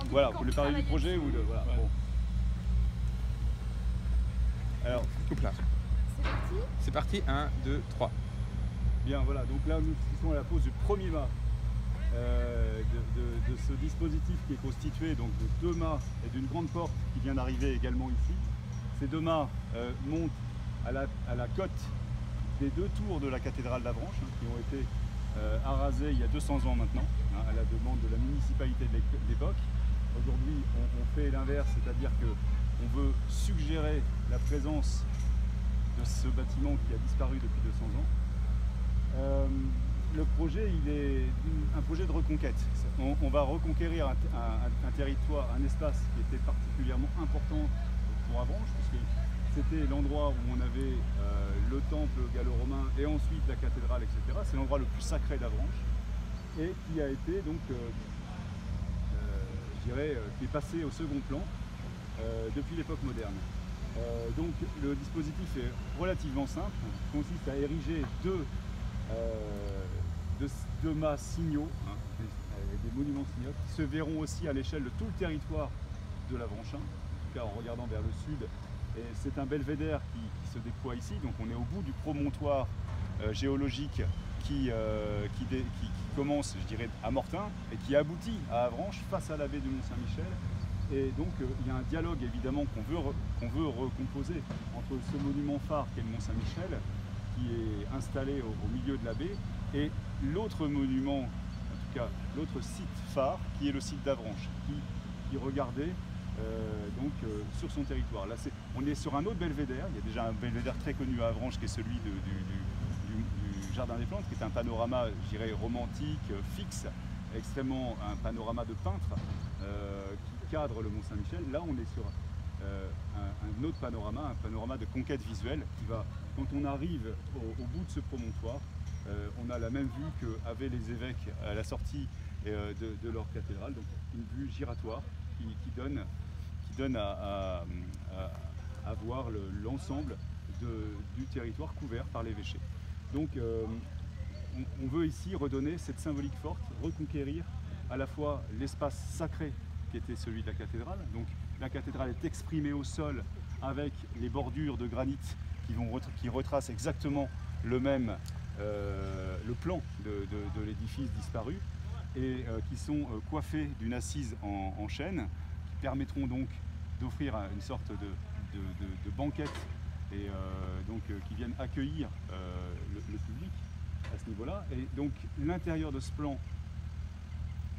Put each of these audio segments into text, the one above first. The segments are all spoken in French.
Voilà, vous voulez parler du projet ou de... Voilà, Ouais. bon. Alors, Coupe là. C'est parti. C'est parti, 1, 2, 3. bien, voilà, donc là nous sommes à la pose du premier mât de ce dispositif qui est constitué donc de 2 mâts et d'une grande porte qui vient d'arriver également ici. Ces 2 mâts montent à la cote des 2 tours de la cathédrale d'Avranches, qui ont été arasées il y a 200 ans maintenant, à la demande de la municipalité de l'époque. Aujourd'hui, on fait l'inverse, c'est-à-dire qu'on veut suggérer la présence de ce bâtiment qui a disparu depuis 200 ans. Le projet, il est un projet de reconquête. On va reconquérir un territoire, un espace qui était particulièrement important pour Avranches, puisque c'était l'endroit où on avait le temple gallo-romain et ensuite la cathédrale, etc. C'est l'endroit le plus sacré d'Avranches et qui a été donc, je dirais, qui est passé au second plan depuis l'époque moderne. Donc le dispositif est relativement simple, il consiste à ériger deux mâts signaux, des monuments signaux, qui se verront aussi à l'échelle de tout le territoire de l'Avranchin, en tout cas en regardant vers le sud. Et c'est un belvédère qui se déploie ici, donc on est au bout du promontoire géologique qui commence, je dirais, à Mortain et qui aboutit à Avranches face à la baie du Mont-Saint-Michel. Et donc il y a un dialogue évidemment qu'on veut recomposer entre ce monument phare qu'est le Mont-Saint-Michel, qui est installé au milieu de la baie, et l'autre monument, en tout cas l'autre site phare, qui est le site d'Avranches, qui regardait sur son territoire. Là, on est sur un autre belvédère. Il y a déjà un belvédère très connu à Avranches qui est celui du Jardin des Plantes, qui est un panorama, je dirais, romantique, fixe, extrêmement un panorama de peintre qui cadre le Mont-Saint-Michel. Là, on est sur un autre panorama, un panorama de conquête visuelle qui va, quand on arrive au bout de ce promontoire, on a la même vue qu'avaient les évêques à la sortie de leur cathédrale, donc une vue giratoire qui donne à voir l'ensemble du territoire couvert par l'évêché. Donc on veut ici redonner cette symbolique forte, reconquérir à la fois l'espace sacré qui était celui de la cathédrale. Donc la cathédrale est exprimée au sol avec les bordures de granit qui retracent exactement le plan de l'édifice disparu et qui sont coiffés d'une assise en chêne qui permettront donc d'offrir une sorte de banquette et qui viennent accueillir le public à ce niveau-là. Et donc l'intérieur de ce plan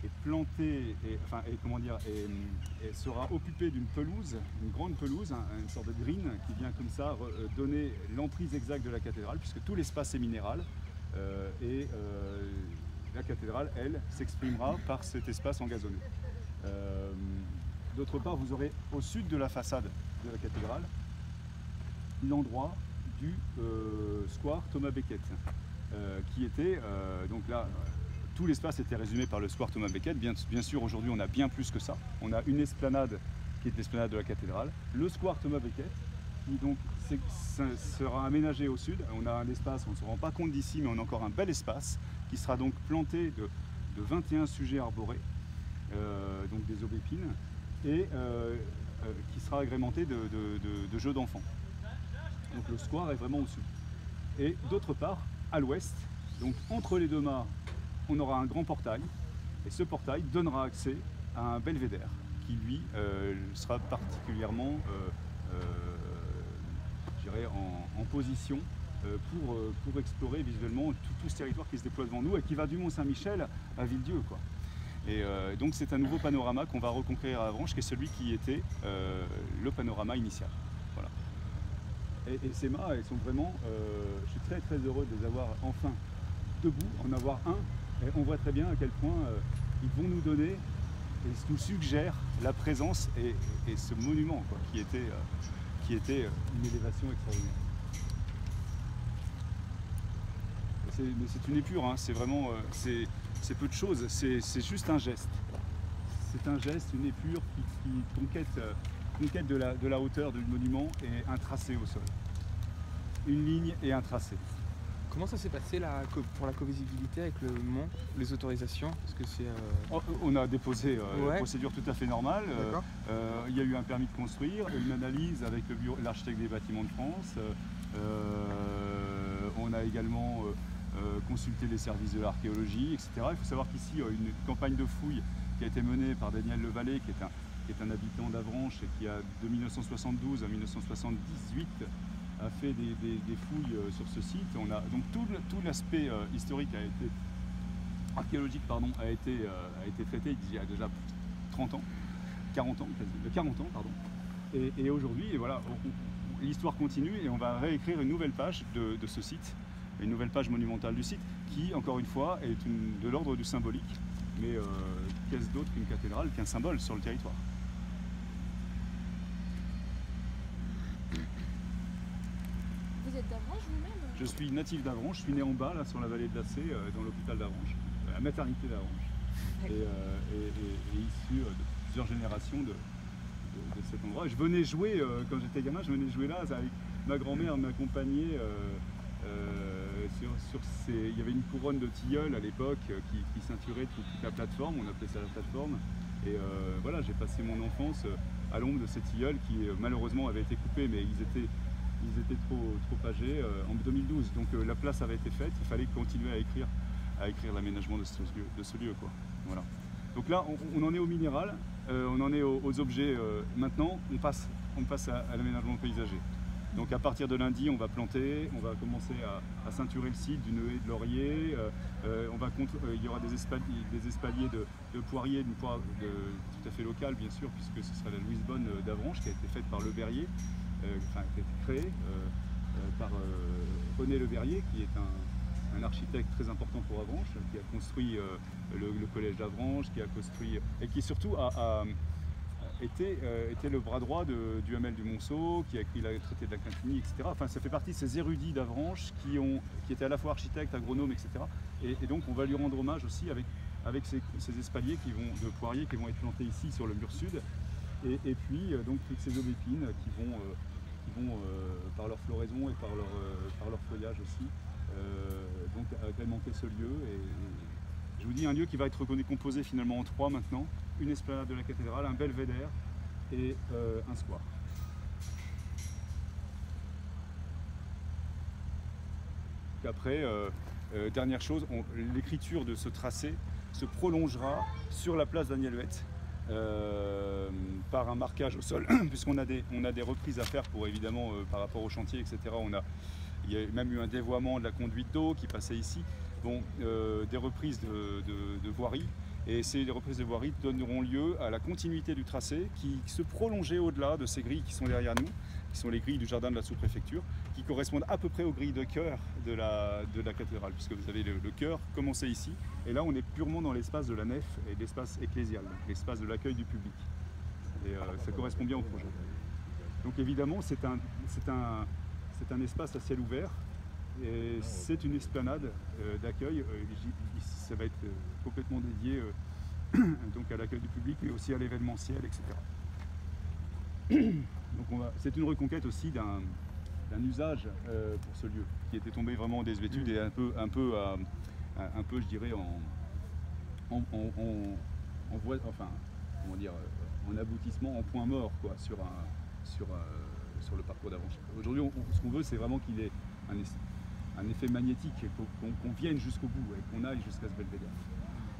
est planté et sera occupé d'une pelouse, une grande pelouse, une sorte de green qui vient comme ça donner l'emprise exacte de la cathédrale, puisque tout l'espace est minéral la cathédrale, elle, s'exprimera par cet espace engazonné. D'autre part, vous aurez au sud de la façade de la cathédrale l'endroit du square Thomas Becket, qui était, donc là, tout l'espace était résumé par le square Thomas Becket. Bien sûr, aujourd'hui, on a bien plus que ça. On a une esplanade qui est l'esplanade de la cathédrale, le square Thomas Becket, qui donc sera aménagé au sud. On a un espace, on ne se rend pas compte d'ici, mais on a encore un bel espace qui sera donc planté de 21 sujets arborés, donc des aubépines, et qui sera agrémenté de jeux d'enfants. Donc le square est vraiment au sud. Et d'autre part, à l'ouest, donc entre les 2 mâts, on aura un grand portail, et ce portail donnera accès à un belvédère qui, lui, sera particulièrement je dirais, en position pour explorer visuellement tout ce territoire qui se déploie devant nous et qui va du Mont-Saint-Michel à Villedieu, quoi. Et donc c'est un nouveau panorama qu'on va reconquérir à Avranches, qui est celui qui était le panorama initial. Voilà. Et ces mâts, ils sont vraiment, je suis très très heureux de les avoir enfin debout, en avoir un, et on voit très bien à quel point ils vont nous donner et nous suggèrent la présence et ce monument, quoi, qui était une élévation extraordinaire. Mais c'est une épure, hein, c'est vraiment, c'est peu de choses, c'est juste un geste. C'est un geste, une épure qui conquête de la hauteur du monument et un tracé au sol. Une ligne et un tracé. Comment ça s'est passé pour la co-visibilité avec le mont, les autorisations? Parce que c'est. On a déposé une Ouais. procédure tout à fait normale. D'accord. Il y a eu un permis de construire, une analyse avec l'architecte des bâtiments de France. On a également consulté les services de l'archéologie, etc. Il faut savoir qu'ici, une campagne de fouilles qui a été menée par Daniel Levalet, qui est un habitant d'Avranches et qui a de 1972 à 1978 a fait des fouilles sur ce site. Donc tout l'aspect historique archéologique a été traité il y a déjà 30 ans, 40 ans, 40 ans pardon. Et aujourd'hui, voilà, l'histoire continue et on va réécrire une nouvelle page de ce site, une nouvelle page monumentale du site, qui, encore une fois, est de l'ordre du symbolique, mais qu'est-ce d'autre qu'une cathédrale, qu'un symbole sur le territoire. Vous êtes d'Avranches vous-même? Je suis natif d'Avranches, je suis né en bas, là, sur la vallée de la Cé, dans l'hôpital d'Avranches, la maternité d'Avranches, et issu de plusieurs générations de cet endroit. Et je venais jouer, quand j'étais gamin, je venais jouer là, avec ma grand-mère m'accompagnait il y avait une couronne de tilleuls à l'époque qui ceinturait toute la plateforme, on appelait ça la plateforme. Et voilà, j'ai passé mon enfance à l'ombre de ces tilleuls qui malheureusement avaient été coupés, mais ils étaient trop âgés en 2012. Donc la place avait été faite, il fallait continuer à écrire l'aménagement de ce lieu, quoi. Voilà. Donc là, on en est au minéral, on en est aux objets. Maintenant, on passe à l'aménagement paysager. Donc à partir de lundi, on va planter, on va commencer à ceinturer le site d'une haie de laurier. Il y aura des espaliers de poiriers, tout à fait local bien sûr, puisque ce sera la Louise Bonne d'Avranches qui a été faite par Le Verrier, qui a été créée par René Le Verrier, qui est un architecte très important pour Avranches, qui a construit le collège d'Avranches, qui a construit et qui surtout était le bras droit du Hamel du Monceau, qui a écrit le traité de la Quintigny, etc. Enfin, ça fait partie de ces érudits d'Avranches qui étaient à la fois architectes, agronomes, etc. Et donc on va lui rendre hommage aussi avec ces espaliers de poiriers qui vont être plantés ici sur le mur sud. Et puis donc toutes ces aubépines qui vont par leur floraison et par leur feuillage aussi, donc agrémenter ce lieu. Et je vous dis, un lieu qui va être composé finalement en 3 maintenant: une esplanade de la cathédrale, un belvédère et un square. Après, dernière chose, l'écriture de ce tracé se prolongera sur la place Daniel Huette par un marquage au sol, puisqu'on a des reprises à faire pour évidemment par rapport au chantier, etc. Il y a même eu un dévoiement de la conduite d'eau qui passait ici. Bon, des reprises de voirie, et ces reprises de voirie donneront lieu à la continuité du tracé qui se prolongeait au-delà de ces grilles qui sont derrière nous, qui sont les grilles du jardin de la sous-préfecture, qui correspondent à peu près aux grilles de chœur de la cathédrale, puisque vous avez le chœur commencé ici, et là on est purement dans l'espace de la nef et l'espace ecclésial, l'espace de l'accueil du public, et ça correspond bien au projet. Donc évidemment c'est un espace à ciel ouvert. Et c'est une esplanade d'accueil. Ça va être complètement dédié donc à l'accueil du public, mais aussi à l'événementiel, etc. Donc c'est une reconquête aussi d'un usage pour ce lieu qui était tombé vraiment en désuétude et un peu, je dirais, en aboutissement, en point mort, quoi, sur le parcours d'Avranches. Aujourd'hui, ce qu'on veut, c'est vraiment qu'il ait un effet magnétique, qu'on vienne jusqu'au bout et qu'on aille jusqu'à ce belvédère.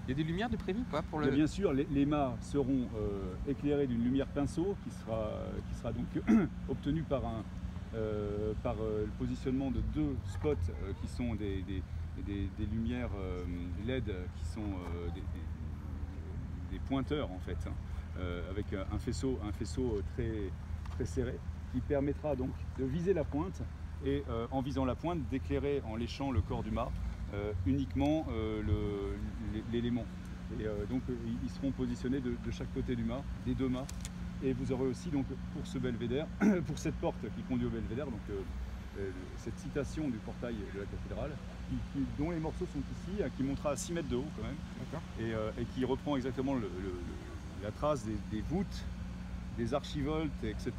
Il y a des lumières de prévues quoi pour le... Bien sûr, les mâts seront éclairés d'une lumière pinceau qui sera donc obtenue par le positionnement de 2 spots qui sont des lumières LED qui sont des pointeurs en fait, avec un faisceau très, très serré qui permettra donc de viser la pointe. Et en visant la pointe, d'éclairer en léchant le corps du mât uniquement l'élément. Et donc ils seront positionnés de chaque côté du mât, des 2 mâts. Et vous aurez aussi donc pour ce belvédère, pour cette porte qui conduit au belvédère, donc cette citation du portail de la cathédrale, dont les morceaux sont ici, qui montera à 6 mètres de haut quand même, et qui reprend exactement la trace des voûtes, des archivoltes, etc.,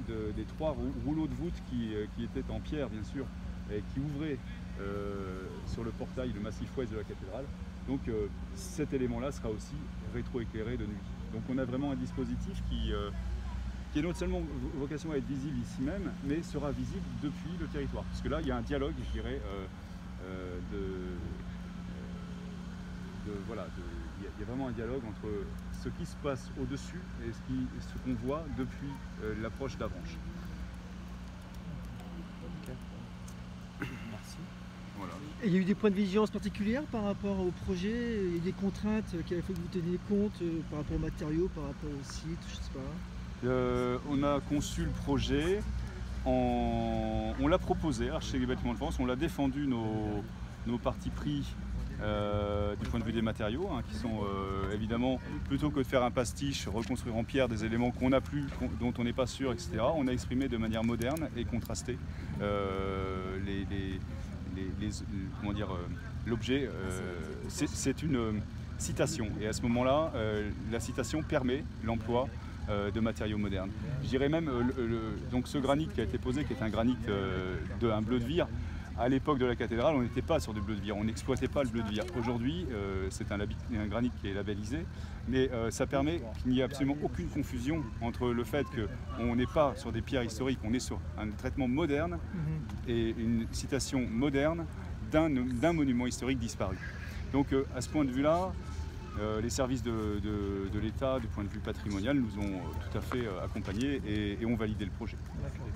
des 3 rouleaux de voûtes qui étaient en pierre, bien sûr, et qui ouvraient sur le portail, le massif ouest de la cathédrale. Donc cet élément-là sera aussi rétroéclairé de nuit. Donc on a vraiment un dispositif qui est non seulement vocation à être visible ici même, mais sera visible depuis le territoire. Parce que là, il y a un dialogue, je dirais, il y a vraiment un dialogue entre ce qui se passe au-dessus et ce qu'on voit depuis l'approche d'Avranches. Ok. Merci. Voilà. Et il y a eu des points de vigilance particuliers par rapport au projet? Il y a des contraintes qu'il faut que vous teniez compte par rapport aux matériaux, par rapport au site, je sais pas. On a conçu le projet, on l'a proposé à chez les Bâtiments de France, on l'a défendu nos partis pris du point de vue des matériaux, qui sont évidemment, plutôt que de faire un pastiche, reconstruire en pierre des éléments qu'on n'a plus, dont on n'est pas sûr, etc., on a exprimé de manière moderne et contrastée l'objet. C'est une citation, et à ce moment-là, la citation permet l'emploi de matériaux modernes. Je dirais même, donc ce granit qui a été posé, qui est un granit un bleu de Vire, à l'époque de la cathédrale, on n'était pas sur du bleu de Vire, on n'exploitait pas le bleu de Vire. Aujourd'hui, c'est un granit qui est labellisé, mais ça permet qu'il n'y ait absolument aucune confusion entre le fait qu'on n'est pas sur des pierres historiques, on est sur un traitement moderne et une citation moderne d'un monument historique disparu. Donc à ce point de vue-là, les services de l'État, du point de vue patrimonial, nous ont tout à fait accompagnés et ont validé le projet. D'accord.